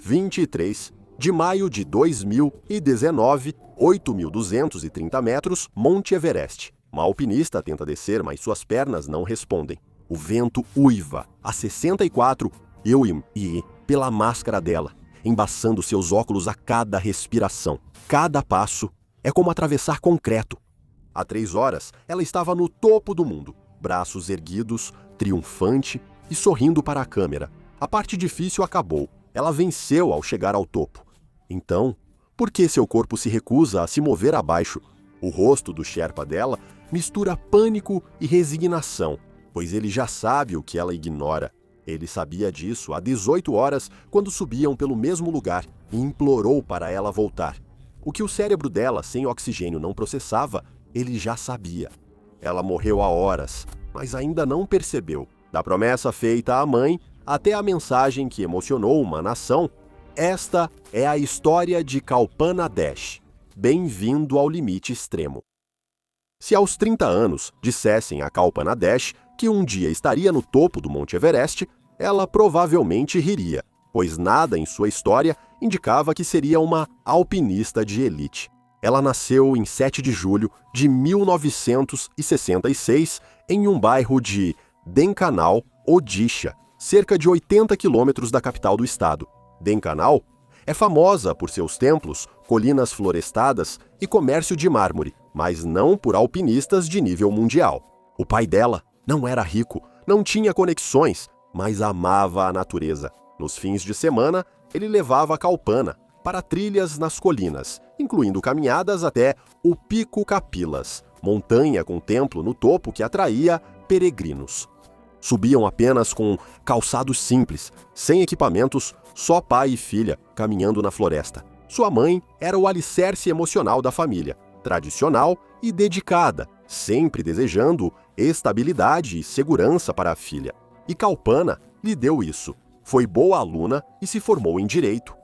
23 de maio de 2019, 8.230 metros, Monte Everest. Uma alpinista tenta descer, mas suas pernas não respondem. O vento uiva a 64 km/h pela máscara dela, embaçando seus óculos a cada respiração. Cada passo é como atravessar concreto. Há 3 horas, ela estava no topo do mundo, braços erguidos, triunfante e sorrindo para a câmera. A parte difícil acabou. Ela venceu ao chegar ao topo. Então, por que seu corpo se recusa a se mover abaixo? O rosto do Sherpa dela mistura pânico e resignação, pois ele já sabe o que ela ignora. Ele sabia disso há 18 horas, quando subiam pelo mesmo lugar, e implorou para ela voltar. O que o cérebro dela, sem oxigênio, não processava, ele já sabia. Ela morreu há horas, mas ainda não percebeu. Da promessa feita à mãe, até a mensagem que emocionou uma nação, esta é a história de Kalpana Dash. Bem-vindo ao limite extremo. Se aos 30 anos dissessem a Kalpana Dash que um dia estaria no topo do Monte Everest, ela provavelmente riria, pois nada em sua história indicava que seria uma alpinista de elite. Ela nasceu em 7 de julho de 1966 em um bairro de Dhenkanal, Odisha, cerca de 80 quilômetros da capital do estado. Dhenkanal é famosa por seus templos, colinas florestadas e comércio de mármore, mas não por alpinistas de nível mundial. O pai dela não era rico, não tinha conexões, mas amava a natureza. Nos fins de semana, ele levava a Kalpana para trilhas nas colinas, incluindo caminhadas até o Pico Kapilas, montanha com templo no topo que atraía peregrinos. Subiam apenas com calçados simples, sem equipamentos, só pai e filha caminhando na floresta. Sua mãe era o alicerce emocional da família, tradicional e dedicada, sempre desejando estabilidade e segurança para a filha. E Kalpana lhe deu isso. Foi boa aluna e se formou em Direito.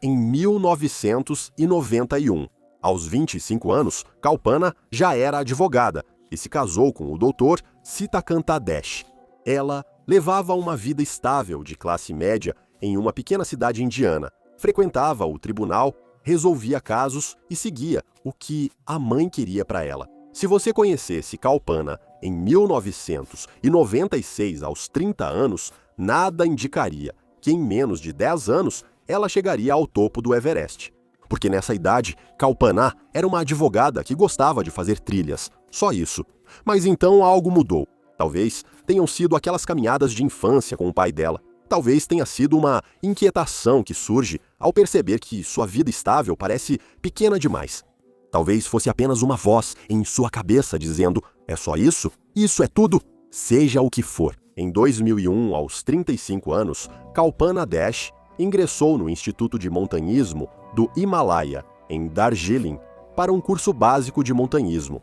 Em 1991, aos 25 anos, Kalpana já era advogada e se casou com o Dr. Sitakanta Dash. Ela levava uma vida estável de classe média em uma pequena cidade indiana, frequentava o tribunal, resolvia casos e seguia o que a mãe queria para ela. Se você conhecesse Kalpana em 1996, aos 30 anos, nada indicaria que em menos de 10 anos ela chegaria ao topo do Everest. Porque nessa idade, Kalpana era uma advogada que gostava de fazer trilhas, só isso. Mas então algo mudou. Talvez tenham sido aquelas caminhadas de infância com o pai dela. Talvez tenha sido uma inquietação que surge ao perceber que sua vida estável parece pequena demais. Talvez fosse apenas uma voz em sua cabeça dizendo: é só isso? Isso é tudo? Seja o que for. Em 2001, aos 35 anos, Kalpana Dash ingressou no Instituto de Montanhismo do Himalaia, em Darjeeling, para um curso básico de montanhismo.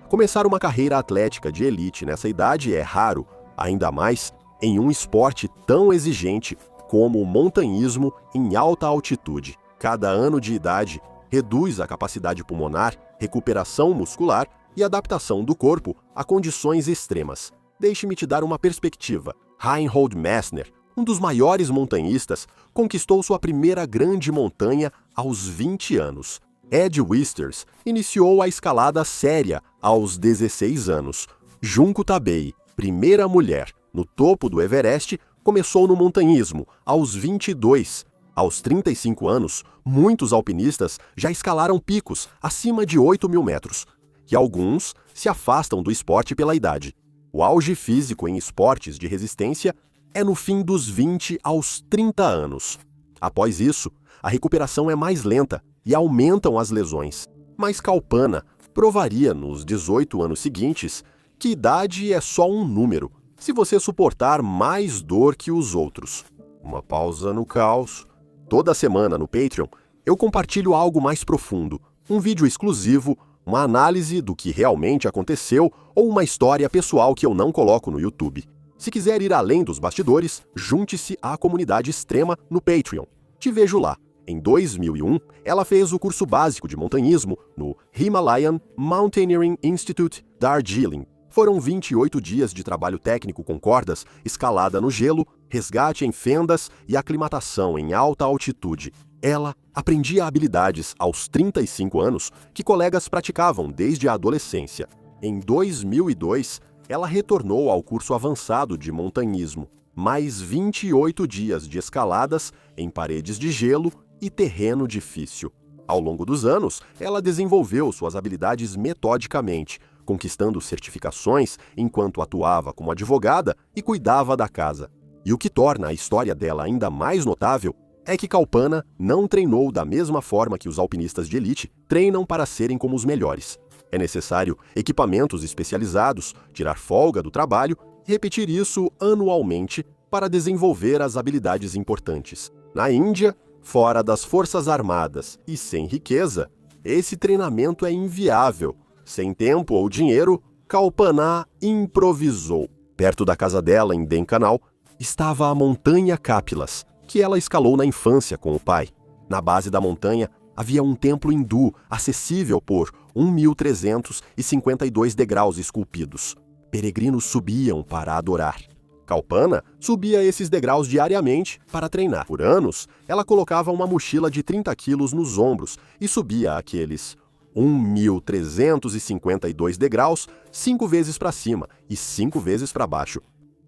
Começar uma carreira atlética de elite nessa idade é raro, ainda mais em um esporte tão exigente como o montanhismo em alta altitude. Cada ano de idade reduz a capacidade pulmonar, recuperação muscular e adaptação do corpo a condições extremas. Deixe-me te dar uma perspectiva. Reinhold Messner, um dos maiores montanhistas, conquistou sua primeira grande montanha aos 20 anos. Ed Wisters iniciou a escalada séria aos 16 anos. Junko Tabei, primeira mulher no topo do Everest, começou no montanhismo aos 22. Aos 35 anos, muitos alpinistas já escalaram picos acima de 8.000 metros, e alguns se afastam do esporte pela idade. O auge físico em esportes de resistência é no fim dos 20 aos 30 anos. Após isso, a recuperação é mais lenta e aumentam as lesões. Mas Kalpana provaria nos 18 anos seguintes que idade é só um número, se você suportar mais dor que os outros. Uma pausa no caos. Toda semana no Patreon, eu compartilho algo mais profundo, um vídeo exclusivo, uma análise do que realmente aconteceu ou uma história pessoal que eu não coloco no YouTube. Se quiser ir além dos bastidores, junte-se à comunidade extrema no Patreon. Te vejo lá. Em 2001, ela fez o curso básico de montanhismo no Himalayan Mountaineering Institute, Darjeeling. Foram 28 dias de trabalho técnico com cordas, escalada no gelo, resgate em fendas e aclimatação em alta altitude. Ela aprendia habilidades aos 35 anos que colegas praticavam desde a adolescência. Em 2002, ela retornou ao curso avançado de montanhismo. Mais 28 dias de escaladas em paredes de gelo e terreno difícil. Ao longo dos anos, ela desenvolveu suas habilidades metodicamente, conquistando certificações enquanto atuava como advogada e cuidava da casa. E o que torna a história dela ainda mais notável é que Kalpana não treinou da mesma forma que os alpinistas de elite treinam para serem como os melhores. É necessário equipamentos especializados, tirar folga do trabalho e repetir isso anualmente para desenvolver as habilidades importantes. Na Índia, fora das Forças Armadas e sem riqueza, esse treinamento é inviável. Sem tempo ou dinheiro, Kalpana improvisou. Perto da casa dela, em Dhenkanal, estava a Montanha Kapilas, que ela escalou na infância com o pai. Na base da montanha havia um templo hindu acessível por 1.352 degraus esculpidos. Peregrinos subiam para adorar. Kalpana subia esses degraus diariamente para treinar. Por anos, ela colocava uma mochila de 30 quilos nos ombros e subia aqueles 1.352 degraus 5 vezes para cima e 5 vezes para baixo.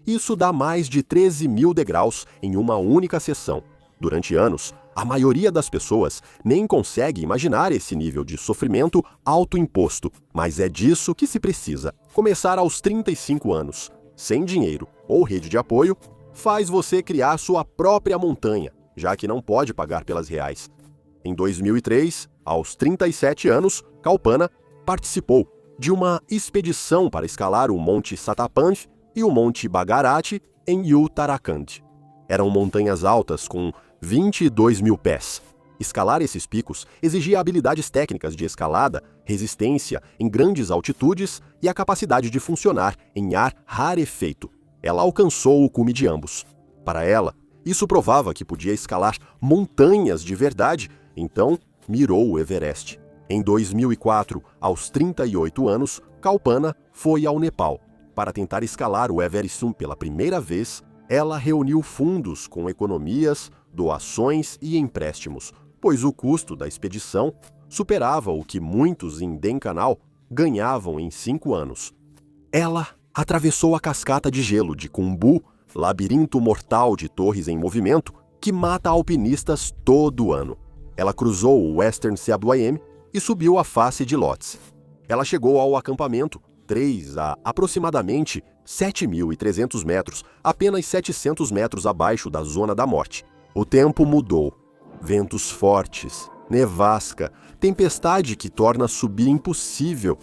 Isso dá mais de 13.000 degraus em uma única sessão. Durante anos, a maioria das pessoas nem consegue imaginar esse nível de sofrimento autoimposto, mas é disso que se precisa. Começar aos 35 anos, sem dinheiro ou rede de apoio, faz você criar sua própria montanha, já que não pode pagar pelas reais. Em 2003, aos 37 anos, Kalpana participou de uma expedição para escalar o Monte Satapanch e o Monte Bhagarati em Uttarakhand. Eram montanhas altas com 22.000 pés. Escalar esses picos exigia habilidades técnicas de escalada, resistência em grandes altitudes e a capacidade de funcionar em ar rarefeito. Ela alcançou o cume de ambos. Para ela, isso provava que podia escalar montanhas de verdade, então mirou o Everest. Em 2004, aos 38 anos, Kalpana foi ao Nepal. Para tentar escalar o Everest pela primeira vez, ela reuniu fundos com economias, doações e empréstimos, pois o custo da expedição superava o que muitos em Dhenkanal ganhavam em 5 anos. Ela atravessou a cascata de gelo de Khumbu, labirinto mortal de torres em movimento que mata alpinistas todo ano. Ela cruzou o Western Seabloyem e subiu a face de Lhotse. Ela chegou ao acampamento 3 a aproximadamente 7.300 metros, apenas 700 metros abaixo da zona da morte. O tempo mudou. Ventos fortes, nevasca, tempestade que torna subir impossível.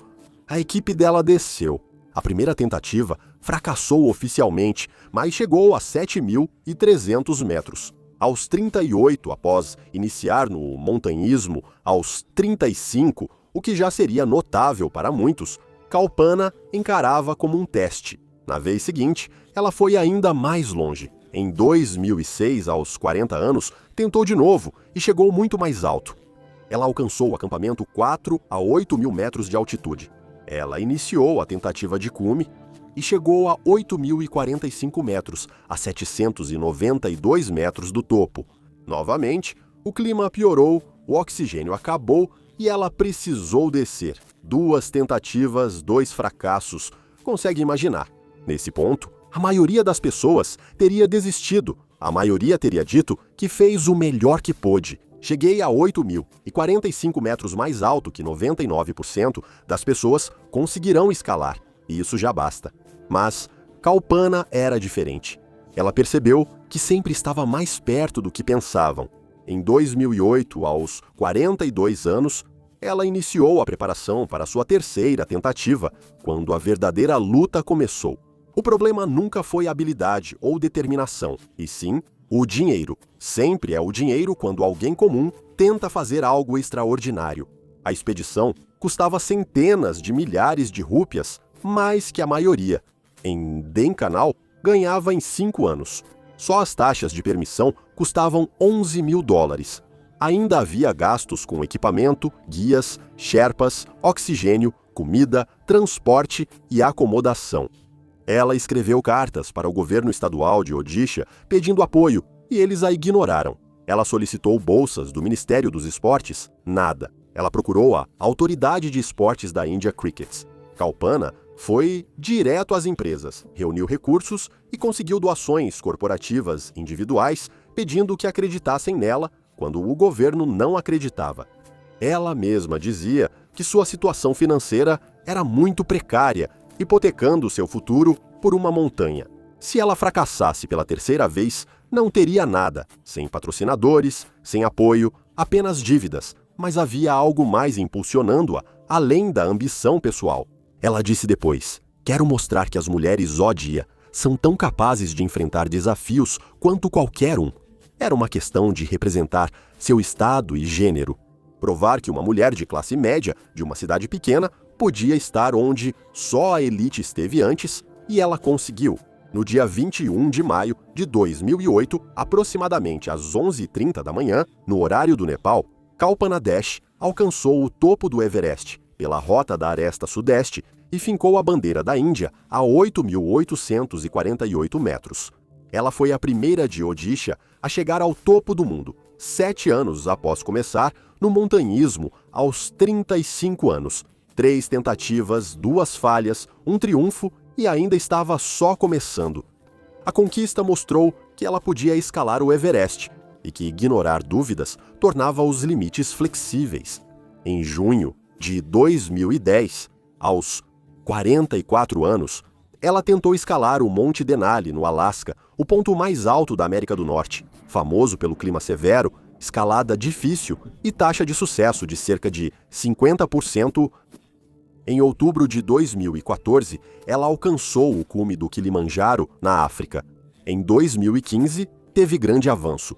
A equipe dela desceu. A primeira tentativa fracassou oficialmente, mas chegou a 7.300 metros. Aos 38, após iniciar no montanhismo, aos 35, o que já seria notável para muitos, Kalpana encarava como um teste. Na vez seguinte, ela foi ainda mais longe. Em 2006, aos 40 anos, tentou de novo e chegou muito mais alto. Ela alcançou o acampamento 4 a 8.000 metros de altitude. Ela iniciou a tentativa de cume e chegou a 8.045 metros, a 792 metros do topo. Novamente, o clima piorou, o oxigênio acabou e ela precisou descer. 2 tentativas, 2 fracassos. Consegue imaginar? Nesse ponto, a maioria das pessoas teria desistido. A maioria teria dito que fez o melhor que pôde. Cheguei a 8.045 metros mais alto que 99% das pessoas conseguirão escalar, e isso já basta. Mas Kalpana era diferente. Ela percebeu que sempre estava mais perto do que pensavam. Em 2008, aos 42 anos, ela iniciou a preparação para sua terceira tentativa, quando a verdadeira luta começou. O problema nunca foi a habilidade ou determinação, e sim o dinheiro. Sempre é o dinheiro quando alguém comum tenta fazer algo extraordinário. A expedição custava centenas de milhares de rúpias, mais que a maioria. Em Dhenkanal, ganhava em 5 anos. Só as taxas de permissão custavam $11.000. Ainda havia gastos com equipamento, guias, sherpas, oxigênio, comida, transporte e acomodação. Ela escreveu cartas para o governo estadual de Odisha pedindo apoio e eles a ignoraram. Ela solicitou bolsas do Ministério dos Esportes? Nada. Ela procurou a Autoridade de Esportes da India Cricket. Kalpana foi direto às empresas, reuniu recursos e conseguiu doações corporativas individuais pedindo que acreditassem nela quando o governo não acreditava. Ela mesma dizia que sua situação financeira era muito precária, hipotecando seu futuro por uma montanha. Se ela fracassasse pela terceira vez, não teria nada, sem patrocinadores, sem apoio, apenas dívidas, mas havia algo mais impulsionando-a, além da ambição pessoal. Ela disse depois: "Quero mostrar que as mulheres Odia são tão capazes de enfrentar desafios quanto qualquer um." Era uma questão de representar seu estado e gênero. Provar que uma mulher de classe média, de uma cidade pequena, podia estar onde só a elite esteve antes, e ela conseguiu. No dia 21 de maio de 2008, aproximadamente às 11h30 da manhã, no horário do Nepal, Kalpana Dash alcançou o topo do Everest pela rota da aresta sudeste e fincou a bandeira da Índia a 8.848 metros. Ela foi a primeira de Odisha a chegar ao topo do mundo, 7 anos após começar no montanhismo aos 35 anos. 3 tentativas, 2 falhas, um triunfo e ainda estava só começando. A conquista mostrou que ela podia escalar o Everest e que ignorar dúvidas tornava os limites flexíveis. Em junho de 2010, aos 44 anos, ela tentou escalar o Monte Denali, no Alasca, o ponto mais alto da América do Norte, famoso pelo clima severo, escalada difícil e taxa de sucesso de cerca de 50%. Em outubro de 2014, ela alcançou o cume do Kilimanjaro, na África. Em 2015, teve grande avanço.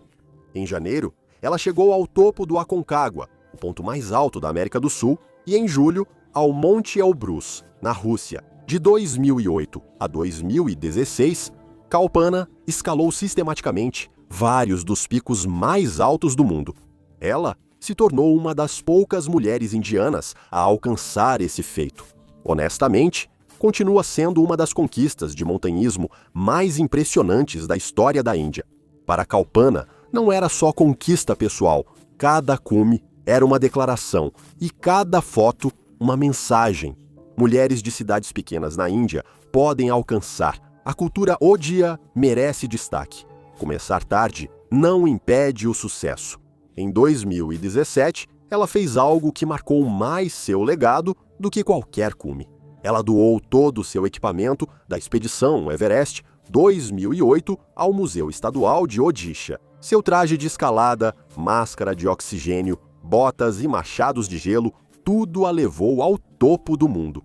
Em janeiro, ela chegou ao topo do Aconcagua, o ponto mais alto da América do Sul, e em julho, ao Monte Elbrus, na Rússia. De 2008 a 2016, Kalpana escalou sistematicamente vários dos picos mais altos do mundo. Ela se tornou uma das poucas mulheres indianas a alcançar esse feito. Honestamente, continua sendo uma das conquistas de montanhismo mais impressionantes da história da Índia. Para Kalpana, não era só conquista pessoal, cada cume era uma declaração e cada foto uma mensagem. Mulheres de cidades pequenas na Índia podem alcançar. A cultura Odia merece destaque. Começar tarde não impede o sucesso. Em 2017, ela fez algo que marcou mais seu legado do que qualquer cume. Ela doou todo o seu equipamento da expedição Everest 2008 ao Museu Estadual de Odisha. Seu traje de escalada, máscara de oxigênio, botas e machados de gelo, tudo a levou ao topo do mundo.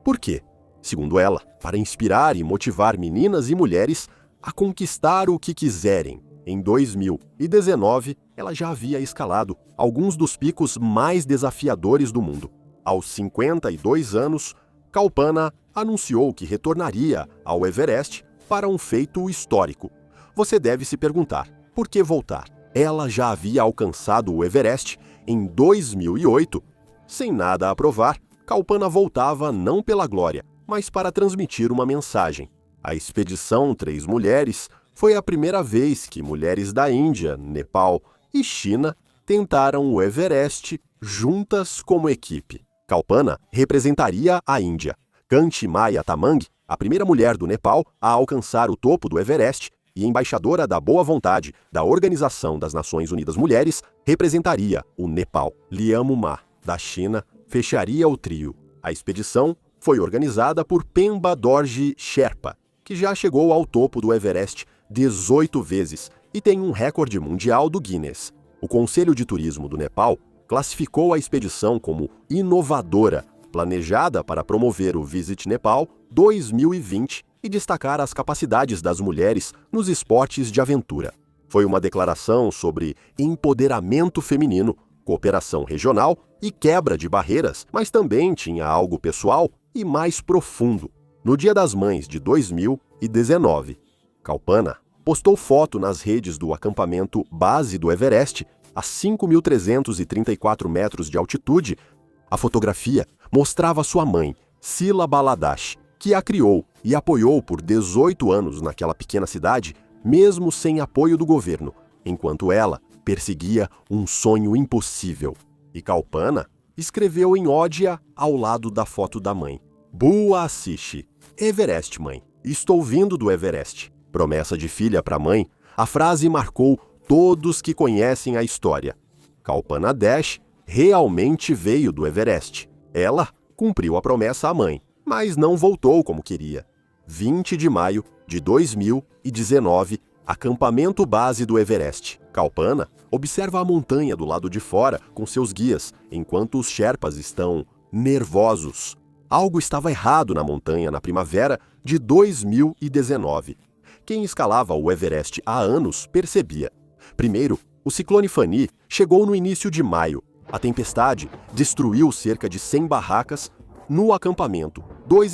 Por quê? Segundo ela, para inspirar e motivar meninas e mulheres a conquistar o que quiserem. Em 2019, ela já havia escalado alguns dos picos mais desafiadores do mundo. Aos 52 anos, Kalpana anunciou que retornaria ao Everest para um feito histórico. Você deve se perguntar, por que voltar? Ela já havia alcançado o Everest em 2008. Sem nada a provar, Kalpana voltava não pela glória, mas para transmitir uma mensagem. A expedição 3 Mulheres foi a primeira vez que mulheres da Índia, Nepal e China tentaram o Everest juntas como equipe. Kalpana representaria a Índia. Kanti Maya Tamang, a primeira mulher do Nepal a alcançar o topo do Everest e embaixadora da boa vontade da Organização das Nações Unidas Mulheres, representaria o Nepal. Liamu Ma, da China, fecharia o trio. A expedição foi organizada por Pemba Dorji Sherpa, que já chegou ao topo do Everest 18 vezes e tem um recorde mundial do Guinness. O Conselho de Turismo do Nepal classificou a expedição como inovadora, planejada para promover o Visit Nepal 2020 e destacar as capacidades das mulheres nos esportes de aventura. Foi uma declaração sobre empoderamento feminino, cooperação regional e quebra de barreiras, mas também tinha algo pessoal e mais profundo. No Dia das Mães de 2019, Kalpana postou foto nas redes do acampamento base do Everest, a 5.334 metros de altitude. A fotografia mostrava sua mãe, Sila Baladash, que a criou e apoiou por 18 anos naquela pequena cidade, mesmo sem apoio do governo, enquanto ela perseguia um sonho impossível. E Kalpana escreveu em ódia ao lado da foto da mãe: Bua Asishi, Everest, mãe. Estou vindo do Everest. Promessa de filha para mãe, a frase marcou todos que conhecem a história. Kalpana Dash realmente veio do Everest. Ela cumpriu a promessa à mãe, mas não voltou como queria. 20 de maio de 2019, acampamento base do Everest. Kalpana observa a montanha do lado de fora com seus guias, enquanto os Sherpas estão nervosos. Algo estava errado na montanha na primavera de 2019. Quem escalava o Everest há anos percebia. Primeiro, o ciclone Fani chegou no início de maio. A tempestade destruiu cerca de 100 barracas no acampamento,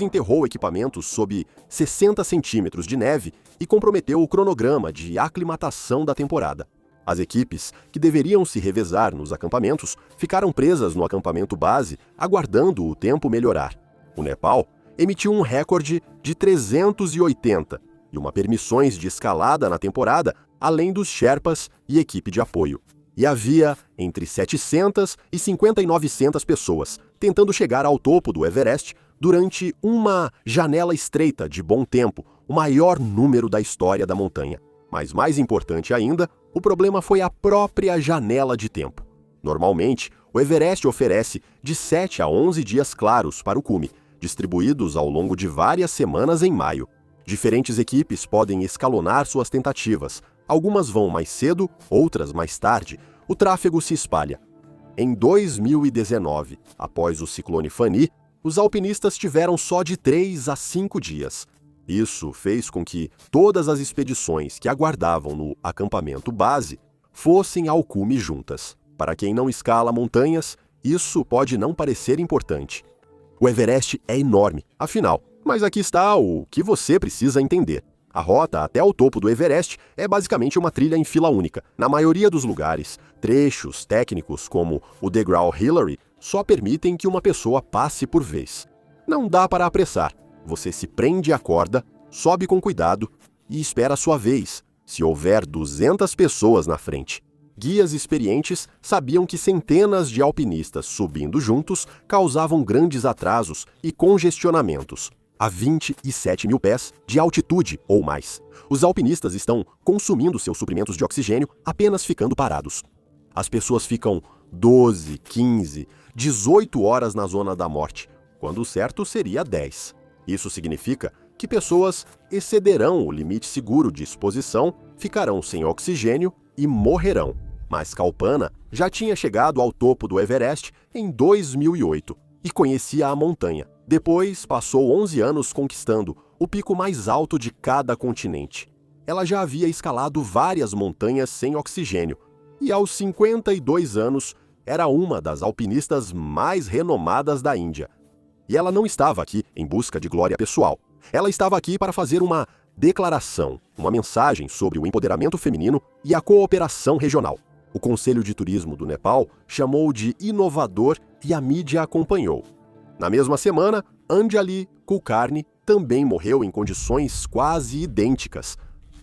enterrou equipamentos sob 60 centímetros de neve e comprometeu o cronograma de aclimatação da temporada. As equipes, que deveriam se revezar nos acampamentos, ficaram presas no acampamento base, aguardando o tempo melhorar. O Nepal emitiu um recorde de 380 e uma permissões de escalada na temporada, além dos Sherpas e equipe de apoio. E havia entre 700 e 5.900 pessoas tentando chegar ao topo do Everest durante uma janela estreita de bom tempo, o maior número da história da montanha. Mas mais importante ainda, o problema foi a própria janela de tempo. Normalmente, o Everest oferece de 7 a 11 dias claros para o cume, distribuídos ao longo de várias semanas em maio. Diferentes equipes podem escalonar suas tentativas. Algumas vão mais cedo, outras mais tarde. O tráfego se espalha. Em 2019, após o ciclone Fani, os alpinistas tiveram só de 3 a 5 dias. Isso fez com que todas as expedições que aguardavam no acampamento base fossem ao cume juntas. Para quem não escala montanhas, isso pode não parecer importante. O Everest é enorme, afinal, mas aqui está o que você precisa entender. A rota até o topo do Everest é basicamente uma trilha em fila única. Na maioria dos lugares, trechos técnicos como o degrau Hillary só permitem que uma pessoa passe por vez. Não dá para apressar. Você se prende à corda, sobe com cuidado e espera a sua vez, se houver 200 pessoas na frente. Guias experientes sabiam que centenas de alpinistas subindo juntos causavam grandes atrasos e congestionamentos. A 27 mil pés de altitude ou mais. Os alpinistas estão consumindo seus suprimentos de oxigênio apenas ficando parados. As pessoas ficam 12, 15, 18 horas na zona da morte, quando o certo seria 10. Isso significa que pessoas excederão o limite seguro de exposição, ficarão sem oxigênio e morrerão. Mas Kalpana já tinha chegado ao topo do Everest em 2008 e conhecia a montanha. Depois, passou 11 anos conquistando o pico mais alto de cada continente. Ela já havia escalado várias montanhas sem oxigênio e, aos 52 anos, era uma das alpinistas mais renomadas da Índia. E ela não estava aqui em busca de glória pessoal. Ela estava aqui para fazer uma declaração, uma mensagem sobre o empoderamento feminino e a cooperação regional. O Conselho de Turismo do Nepal chamou de inovador e a mídia acompanhou. Na mesma semana, Anjali Kulkarni também morreu em condições quase idênticas.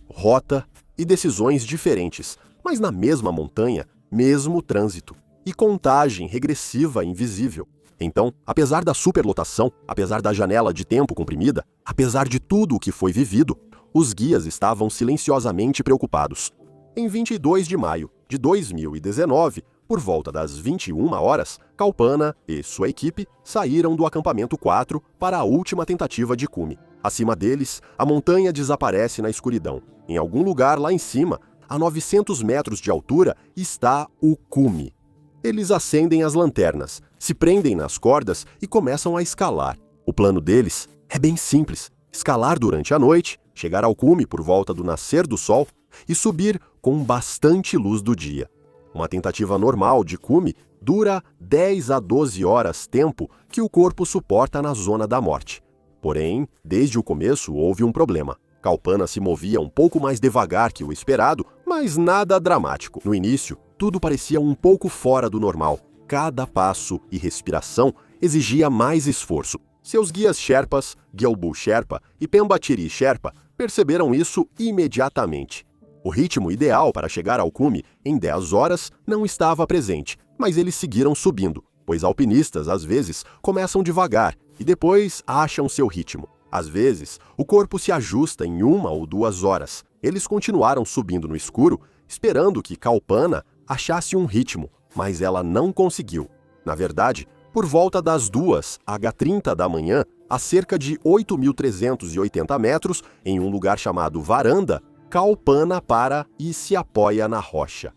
Rota e decisões diferentes, mas na mesma montanha, mesmo trânsito. E contagem regressiva invisível. Então, apesar da superlotação, apesar da janela de tempo comprimida, apesar de tudo o que foi vivido, os guias estavam silenciosamente preocupados. Em 22 de maio de 2019, por volta das 21 horas, Kalpana e sua equipe saíram do acampamento 4 para a última tentativa de cume. Acima deles, a montanha desaparece na escuridão. Em algum lugar lá em cima, a 900 metros de altura, está o cume. Eles acendem as lanternas, se prendem nas cordas e começam a escalar. O plano deles é bem simples: escalar durante a noite, chegar ao cume por volta do nascer do sol e subir com bastante luz do dia. Uma tentativa normal de cume dura 10 a 12 horas, tempo que o corpo suporta na zona da morte. Porém, desde o começo houve um problema. Kalpana se movia um pouco mais devagar que o esperado, mas nada dramático. No início, tudo parecia um pouco fora do normal. Cada passo e respiração exigia mais esforço. Seus guias Sherpas, Gelbu Sherpa e Pembatiri Sherpa, perceberam isso imediatamente. O ritmo ideal para chegar ao cume em 10 horas não estava presente, mas eles seguiram subindo, pois alpinistas às vezes começam devagar e depois acham seu ritmo. Às vezes, o corpo se ajusta em 1 ou 2 horas. Eles continuaram subindo no escuro, esperando que Kalpana achasse um ritmo, mas ela não conseguiu. Na verdade, por volta das 2h30 da manhã, a cerca de 8.380 metros, em um lugar chamado Varanda, Kalpana para e se apoia na rocha.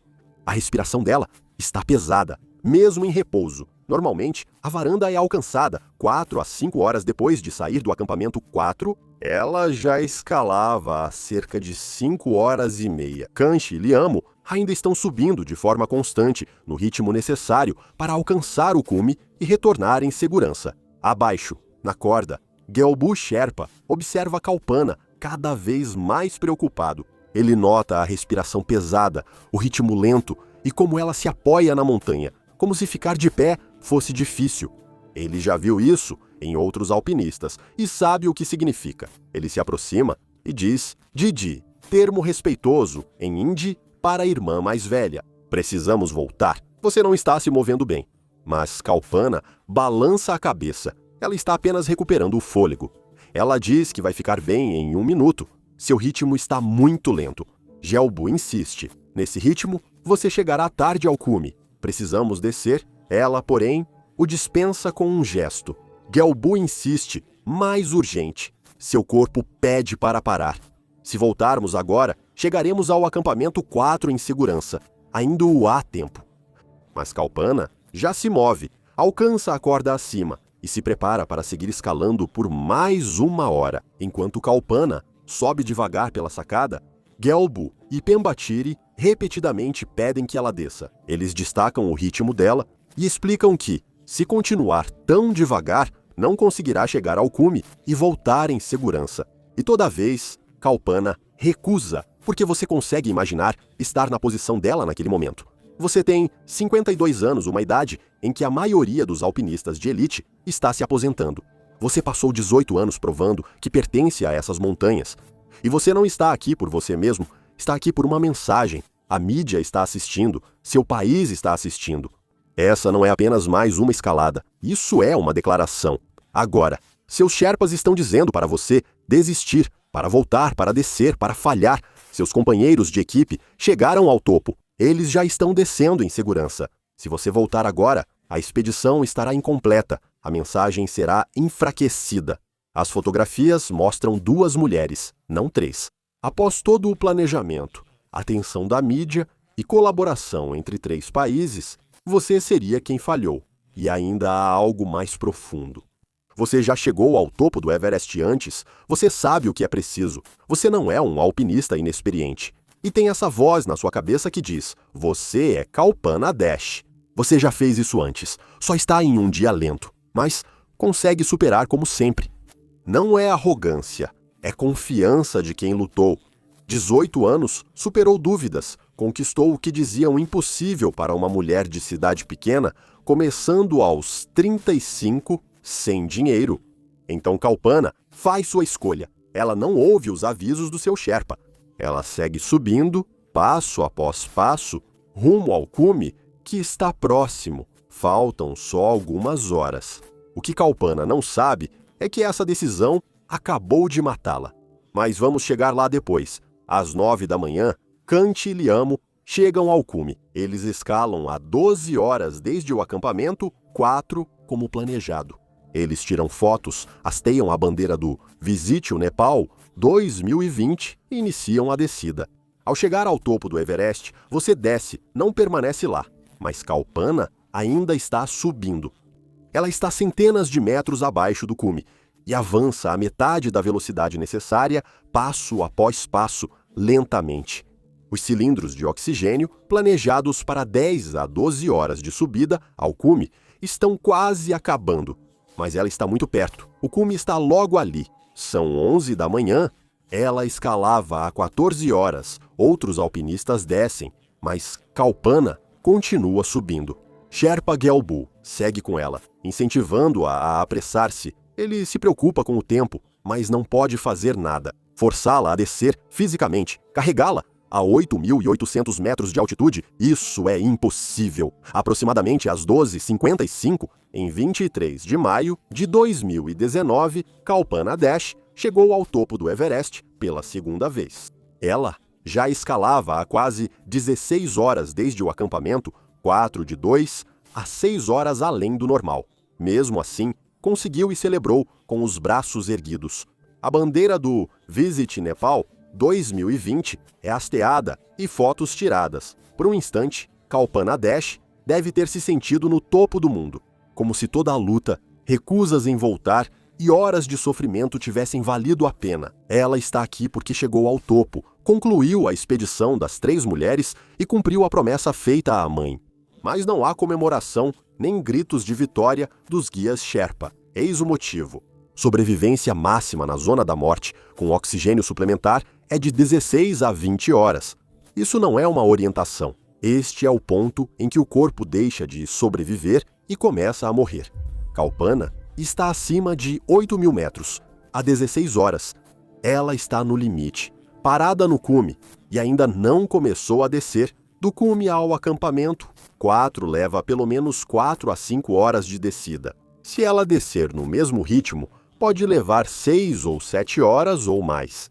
A respiração dela está pesada, mesmo em repouso. Normalmente, a varanda é alcançada 4 a 5 horas depois de sair do acampamento 4. Ela já escalava há cerca de 5 horas e meia. Kanchi e Liamo ainda estão subindo de forma constante, no ritmo necessário para alcançar o cume e retornar em segurança. Abaixo, na corda, Gelbu Sherpa observa Kalpana, cada vez mais preocupado. Ele nota a respiração pesada, o ritmo lento e como ela se apoia na montanha, como se ficar de pé fosse difícil. Ele já viu isso em outros alpinistas e sabe o que significa. Ele se aproxima e diz Didi, termo respeitoso em hindi para a irmã mais velha. Precisamos voltar. Você não está se movendo bem. Mas Kalpana balança a cabeça. Ela está apenas recuperando o fôlego. Ela diz que vai ficar bem em 1 minuto. Seu ritmo está muito lento. Gelbu insiste. Nesse ritmo, você chegará tarde ao cume. Precisamos descer. Ela, porém, o dispensa com um gesto. Gelbu insiste, mais urgente. Seu corpo pede para parar. Se voltarmos agora, chegaremos ao acampamento 4 em segurança. Ainda há tempo. Mas Kalpana já se move, alcança a corda acima e se prepara para seguir escalando por mais 1 hora. Enquanto Kalpana sobe devagar pela sacada, Gelbu e Pembatiri repetidamente pedem que ela desça. Eles destacam o ritmo dela e explicam que, se continuar tão devagar, não conseguirá chegar ao cume e voltar em segurança. E toda vez, Kalpana recusa, porque você consegue imaginar estar na posição dela naquele momento. Você tem 52 anos, uma idade em que a maioria dos alpinistas de elite está se aposentando. Você passou 18 anos provando que pertence a essas montanhas. E você não está aqui por você mesmo, está aqui por uma mensagem. A mídia está assistindo, seu país está assistindo. Essa não é apenas mais uma escalada, isso é uma declaração. Agora, seus Sherpas estão dizendo para você desistir, para voltar, para descer, para falhar. Seus companheiros de equipe chegaram ao topo. Eles já estão descendo em segurança. Se você voltar agora, a expedição estará incompleta. A mensagem será enfraquecida. As fotografias mostram 2 mulheres, não 3. Após todo o planejamento, atenção da mídia e colaboração entre 3 países, você seria quem falhou. E ainda há algo mais profundo. Você já chegou ao topo do Everest antes, você sabe o que é preciso. Você não é um alpinista inexperiente. E tem essa voz na sua cabeça que diz, você é Kalpana Dash. Você já fez isso antes, só está em um dia lento, mas consegue superar como sempre. Não é arrogância, é confiança de quem lutou. 18 anos, superou dúvidas, conquistou o que diziam impossível para uma mulher de cidade pequena, começando aos 35, sem dinheiro. Então Kalpana faz sua escolha. Ela não ouve os avisos do seu Sherpa. Ela segue subindo, passo após passo, rumo ao cume que está próximo. Faltam só algumas horas. O que Kalpana não sabe é que essa decisão acabou de matá-la. Mas vamos chegar lá depois. Às 9 da manhã, Kanchi e Liamo chegam ao cume. Eles escalam há 12 horas desde o acampamento 4 como planejado. Eles tiram fotos, hasteiam a bandeira do Visite o Nepal 2020 e iniciam a descida. Ao chegar ao topo do Everest, você desce, não permanece lá, mas Kalpana ainda está subindo. Ela está centenas de metros abaixo do cume e avança a metade da velocidade necessária, passo após passo, lentamente. Os cilindros de oxigênio, planejados para 10 a 12 horas de subida ao cume, estão quase acabando. Mas ela está muito perto. O cume está logo ali. São 11 da manhã. Ela escalava há 14 horas. Outros alpinistas descem, mas Kalpana continua subindo. Sherpa Gelbu segue com ela, incentivando-a a apressar-se. Ele se preocupa com o tempo, mas não pode fazer nada. Forçá-la a descer fisicamente, carregá-la a 8.800 metros de altitude, isso é impossível. Aproximadamente às 12h55, em 23 de maio de 2019, Kalpana Dash chegou ao topo do Everest pela segunda vez. Ela já escalava há quase 16 horas desde o acampamento, 4 de 2 a 6 horas além do normal. Mesmo assim, conseguiu e celebrou com os braços erguidos. A bandeira do Visit Nepal 2020 é hasteada e fotos tiradas. Por um instante, Kalpana Dash deve ter se sentido no topo do mundo, como se toda a luta, recusas em voltar e horas de sofrimento tivessem valido a pena. Ela está aqui porque chegou ao topo, concluiu a expedição das 3 mulheres e cumpriu a promessa feita à mãe. Mas não há comemoração nem gritos de vitória dos guias Sherpa. Eis o motivo. Sobrevivência máxima na zona da morte, com oxigênio suplementar, é de 16 a 20 horas. Isso não é uma orientação. Este é o ponto em que o corpo deixa de sobreviver e começa a morrer. Kalpana está acima de 8.000 metros, há 16 horas. Ela está no limite, parada no cume, e ainda não começou a descer. Do cume ao acampamento, 4 leva pelo menos 4 a 5 horas de descida. Se ela descer no mesmo ritmo, pode levar 6 ou 7 horas ou mais.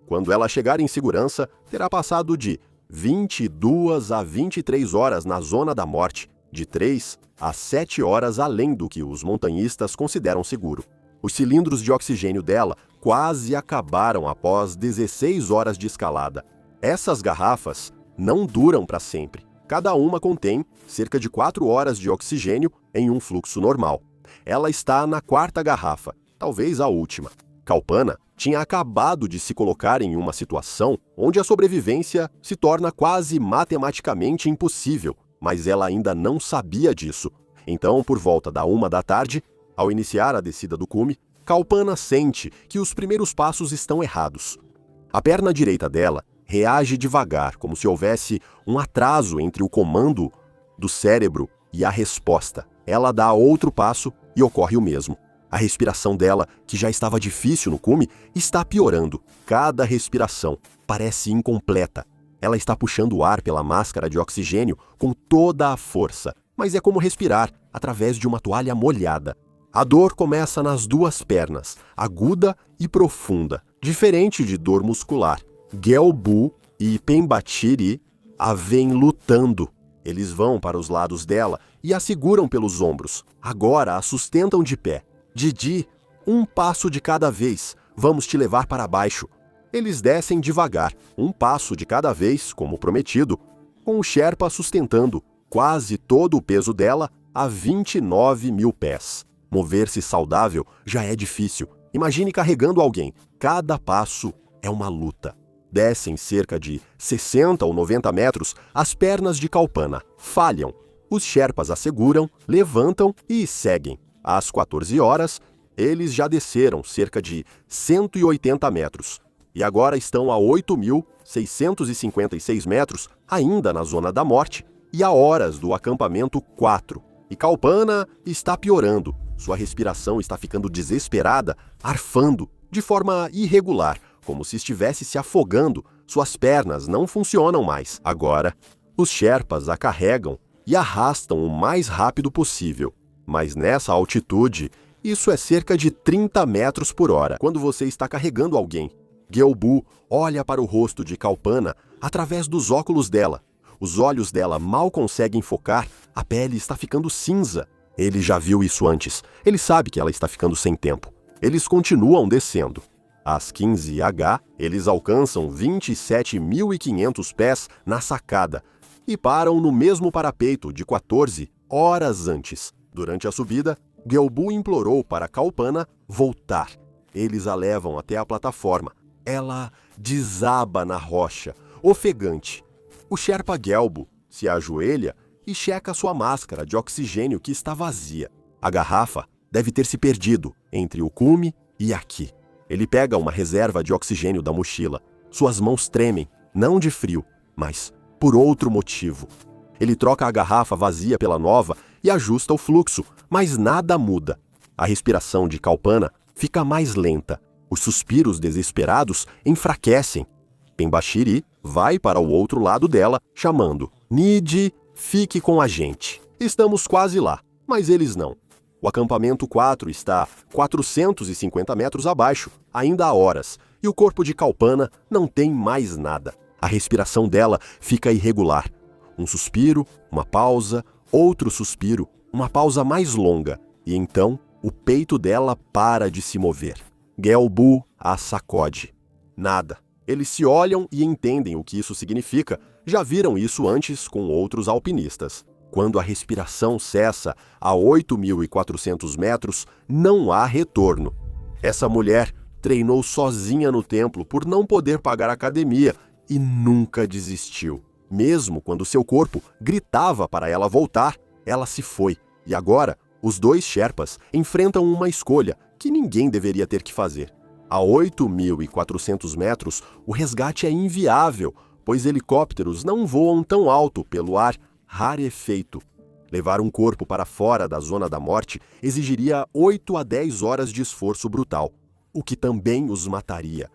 Quando ela chegar em segurança, terá passado de 22 a 23 horas na zona da morte, de 3 a 7 horas além do que os montanhistas consideram seguro. Os cilindros de oxigênio dela quase acabaram após 16 horas de escalada. Essas garrafas não duram para sempre. Cada uma contém cerca de 4 horas de oxigênio em um fluxo normal. Ela está na 4ª garrafa, talvez a última. Kalpana tinha acabado de se colocar em uma situação onde a sobrevivência se torna quase matematicamente impossível, mas ela ainda não sabia disso. Então, por volta da 1 da tarde, ao iniciar a descida do cume, Kalpana sente que os primeiros passos estão errados. A perna direita dela reage devagar, como se houvesse um atraso entre o comando do cérebro e a resposta. Ela dá outro passo e ocorre o mesmo. A respiração dela, que já estava difícil no cume, está piorando. Cada respiração parece incompleta. Ela está puxando o ar pela máscara de oxigênio com toda a força, mas é como respirar através de uma toalha molhada. A dor começa nas 2 pernas, aguda e profunda, diferente de dor muscular. Gelbu e Pembatiri a vêm lutando. Eles vão para os lados dela e a seguram pelos ombros. Agora a sustentam de pé. Didi, um passo de cada vez, vamos te levar para baixo. Eles descem devagar, um passo de cada vez, como prometido, com o Sherpa sustentando quase todo o peso dela a 29.000 pés. Mover-se saudável já é difícil. Imagine carregando alguém. Cada passo é uma luta. Descem cerca de 60 ou 90 metros, as pernas de Kalpana falham. Os Sherpas a seguram, levantam e seguem. Às 14 horas, eles já desceram cerca de 180 metros e agora estão a 8.656 metros, ainda na zona da morte, e a horas do acampamento 4. E Kalpana está piorando. Sua respiração está ficando desesperada, arfando, de forma irregular, como se estivesse se afogando. Suas pernas não funcionam mais. Agora, os Sherpas a carregam e arrastam o mais rápido possível. Mas nessa altitude, isso é cerca de 30 metros por hora, quando você está carregando alguém. Gelbu olha para o rosto de Kalpana através dos óculos dela. Os olhos dela mal conseguem focar, a pele está ficando cinza. Ele já viu isso antes. Ele sabe que ela está ficando sem tempo. Eles continuam descendo. Às 15h, eles alcançam 27.500 pés na sacada e param no mesmo parapeito de 14 horas antes. Durante a subida, Gelbu implorou para Kalpana voltar. Eles a levam até a plataforma. Ela desaba na rocha, ofegante. O Sherpa Gelbu se ajoelha e checa sua máscara de oxigênio que está vazia. A garrafa deve ter se perdido entre o cume e aqui. Ele pega uma reserva de oxigênio da mochila. Suas mãos tremem, não de frio, mas por outro motivo. Ele troca a garrafa vazia pela nova e ajusta o fluxo, mas nada muda. A respiração de Kalpana fica mais lenta. Os suspiros desesperados enfraquecem. Pembashiri vai para o outro lado dela, chamando: Nid, fique com a gente. Estamos quase lá, mas eles não. O acampamento 4 está 450 metros abaixo, ainda há horas, e o corpo de Kalpana não tem mais nada. A respiração dela fica irregular. Um suspiro, uma pausa, outro suspiro, uma pausa mais longa, e então o peito dela para de se mover. Gelbu a sacode. Nada. Eles se olham e entendem o que isso significa. Já viram isso antes com outros alpinistas. Quando a respiração cessa a 8.400 metros, não há retorno. Essa mulher treinou sozinha no templo por não poder pagar academia e nunca desistiu. Mesmo quando seu corpo gritava para ela voltar, ela se foi. E agora, os dois Sherpas enfrentam uma escolha que ninguém deveria ter que fazer. A 8.400 metros, o resgate é inviável, pois helicópteros não voam tão alto pelo ar rarefeito. Levar um corpo para fora da zona da morte exigiria 8 a 10 horas de esforço brutal, o que também os mataria.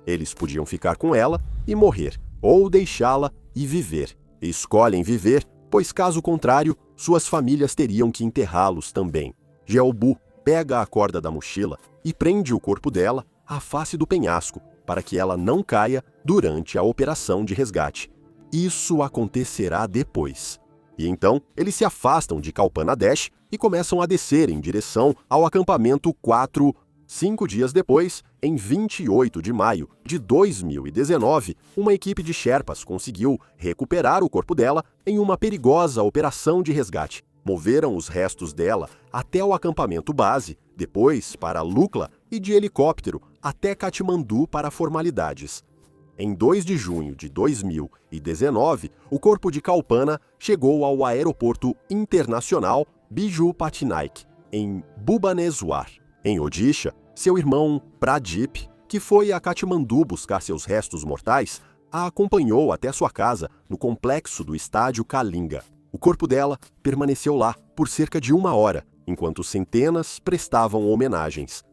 Eles podiam ficar com ela e morrer, ou deixá-la e viver. Escolhem viver, pois caso contrário, suas famílias teriam que enterrá-los também. Gelbu pega a corda da mochila e prende o corpo dela à face do penhasco, para que ela não caia durante a operação de resgate. Isso acontecerá depois. E então, eles se afastam de Kalpana Dash e começam a descer em direção ao acampamento 4. 5 dias depois, em 28 de maio de 2019, uma equipe de Sherpas conseguiu recuperar o corpo dela em uma perigosa operação de resgate. Moveram os restos dela até o acampamento base, depois para Lukla e de helicóptero até Katmandu para formalidades. Em 2 de junho de 2019, o corpo de Kalpana chegou ao aeroporto internacional Biju Patnaik, em Bhubaneswar. Em Odisha, seu irmão Pradeep, que foi a Katmandu buscar seus restos mortais, a acompanhou até sua casa no complexo do estádio Kalinga. O corpo dela permaneceu lá por cerca de 1 hora, enquanto centenas prestavam homenagens.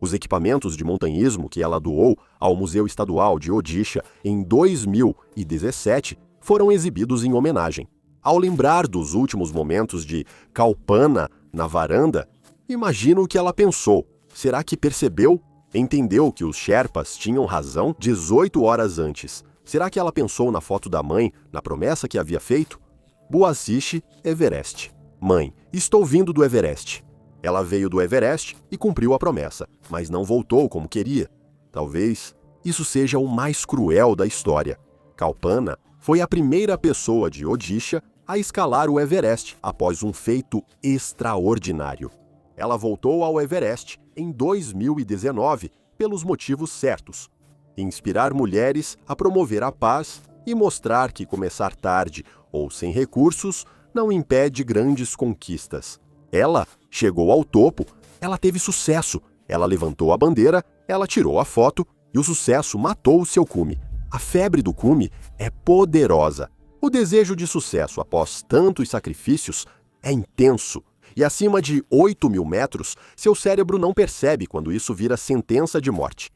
Os equipamentos de montanhismo que ela doou ao Museu Estadual de Odisha em 2017 foram exibidos em homenagem. Ao lembrar dos últimos momentos de Kalpana na varanda, imagino o que ela pensou. Será que percebeu? Entendeu que os Sherpas tinham razão 18 horas antes. Será que ela pensou na foto da mãe, na promessa que havia feito? Boasishi Everest. Mãe, estou vindo do Everest. Ela veio do Everest e cumpriu a promessa, mas não voltou como queria. Talvez isso seja o mais cruel da história. Kalpana foi a primeira pessoa de Odisha a escalar o Everest após um feito extraordinário. Ela voltou ao Everest em 2019 pelos motivos certos: inspirar mulheres a promover a paz e mostrar que começar tarde ou sem recursos não impede grandes conquistas. Ela chegou ao topo, ela teve sucesso, ela levantou a bandeira, ela tirou a foto e o sucesso matou o seu cume. A febre do cume é poderosa. O desejo de sucesso após tantos sacrifícios é intenso. E acima de 8.000 metros, seu cérebro não percebe quando isso vira sentença de morte.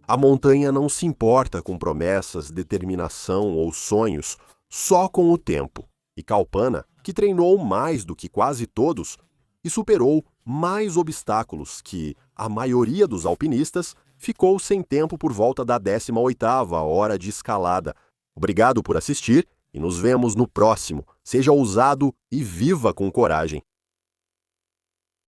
A montanha não se importa com promessas, determinação ou sonhos, só com o tempo. E Kalpana, que treinou mais do que quase todos, e superou mais obstáculos que a maioria dos alpinistas, ficou sem tempo por volta da 18ª hora de escalada. Obrigado por assistir e nos vemos no próximo. Seja ousado e viva com coragem.